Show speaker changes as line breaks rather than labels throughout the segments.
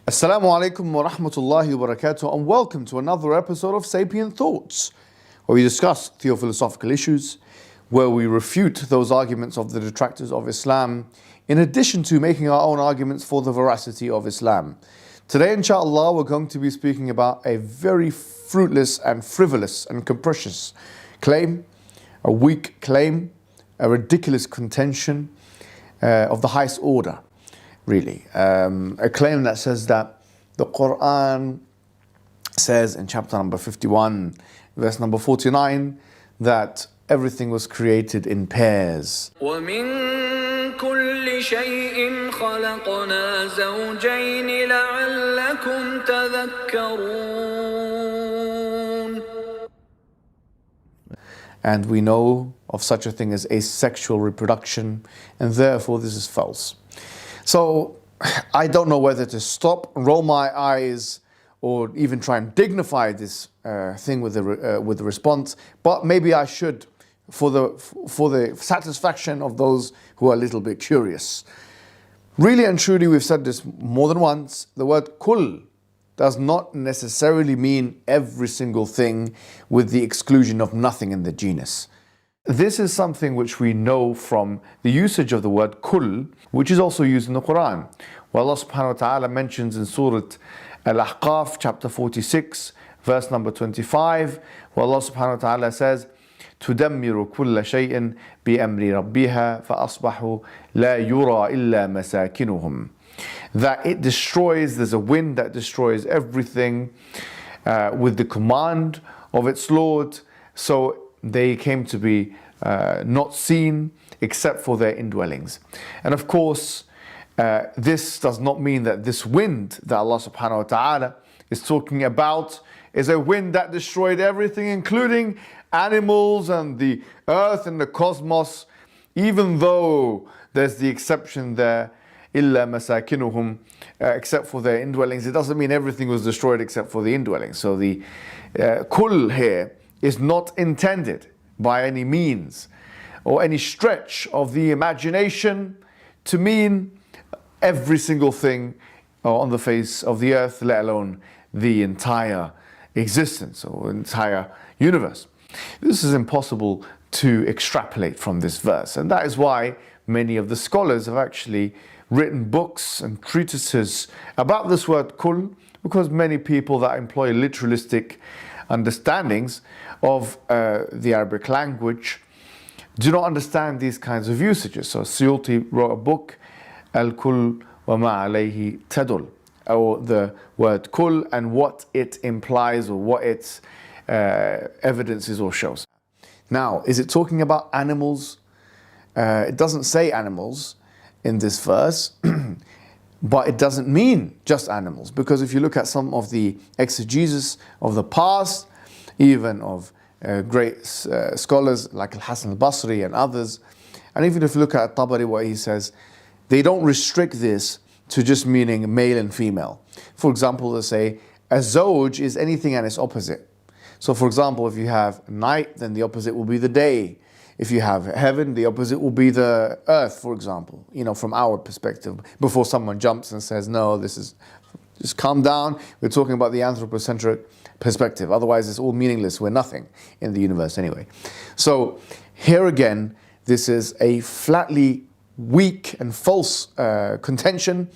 Assalamu alaikum wa rahmatullahi wa barakatuh, and welcome to another episode of Sapient Thoughts, where we discuss theophilosophical issues, where we refute those arguments of the detractors of Islam, in addition to making our own arguments for the veracity of Islam. Today, inshallah, we're going to be speaking about a very fruitless and frivolous and capricious claim, a weak claim, a ridiculous contention of the highest order. Really, a claim that says that the Qur'an says in chapter number 51, verse number 49, that everything was created in pairs.
وَمِن كُلِّ شَيْءٍ خَلَقْنَا زَوْجَيْنِ لَعَلَّكُمْ تَذَكَّرُونَ. And
we know of such a thing as asexual reproduction, and therefore this is false. So I don't know whether to stop, roll my eyes, or even try and dignify this thing with the response. But maybe I should, for the satisfaction of those who are a little bit curious. Really and truly, we've said this more than once. The word kull does not necessarily mean every single thing, with the exclusion of nothing in the genus. This is something which we know from the usage of the word kull, which is also used in the Qur'an. Where Allah subhanahu wa ta'ala mentions in Surah Al-Ahqaf, chapter 46, verse number 25, where Allah subhanahu wa ta'ala says, تُدَمِّرُ كُلَّ شَيْءٍ بِأَمْرِ رَبِّهَا فَأَصْبَحُوا لَا يُرَى إِلَّا مَسَاكِنُهُم. That it destroys, there's a wind that destroys everything with the command of its Lord. So they came to be not seen except for their indwellings. And of course, this does not mean that this wind that Allah subhanahu wa ta'ala is talking about is a wind that destroyed everything, including animals and the earth and the cosmos, even though there's the exception there, إِلَّا مَسَاكِنُهُمْ, except for their indwellings. It doesn't mean everything was destroyed except for the indwellings. So the kull here is not intended by any means or any stretch of the imagination to mean every single thing on the face of the earth, let alone the entire existence or entire universe. This is impossible to extrapolate from this verse, and that is why many of the scholars have actually written books and treatises about this word kull, because many people that employ literalistic understandings of the Arabic language do not understand these kinds of usages. So Suyuti wrote a book, Al-Kull wa ma alayhi tadul, or the word kull and what it implies or what its evidences or shows. Now, is it talking about animals? It doesn't say animals in this verse, but it doesn't mean just animals, because if you look at some of the exegesis of the past, even of great scholars like Al-Hasan al-Basri and others, and even if you look at Tabari, what he says, they don't restrict this to just meaning male and female. For example, they say a zawj is anything and its opposite. So for example, if you have night, then the opposite will be the day. If you have heaven, the opposite will be the earth, for example, from our perspective, before someone jumps and says, no, this is, just calm down. We're talking about the anthropocentric perspective. Otherwise, it's all meaningless. We're nothing in the universe anyway. So here again, this is a flatly weak and false contention,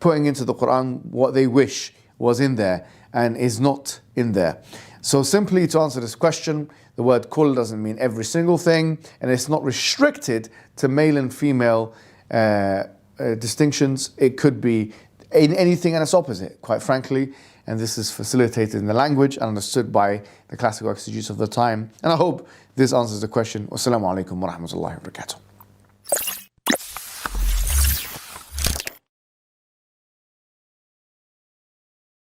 putting into the Qur'an what they wish was in there and is not in there. So simply to answer this question, the word kull doesn't mean every single thing, and it's not restricted to male and female distinctions. It could be in anything and its opposite, quite frankly, and this is facilitated in the language and understood by the classical exegetes of the time. And I hope this answers the question. Wassalamu alaikum wa rahmatullahi wa barakatuh.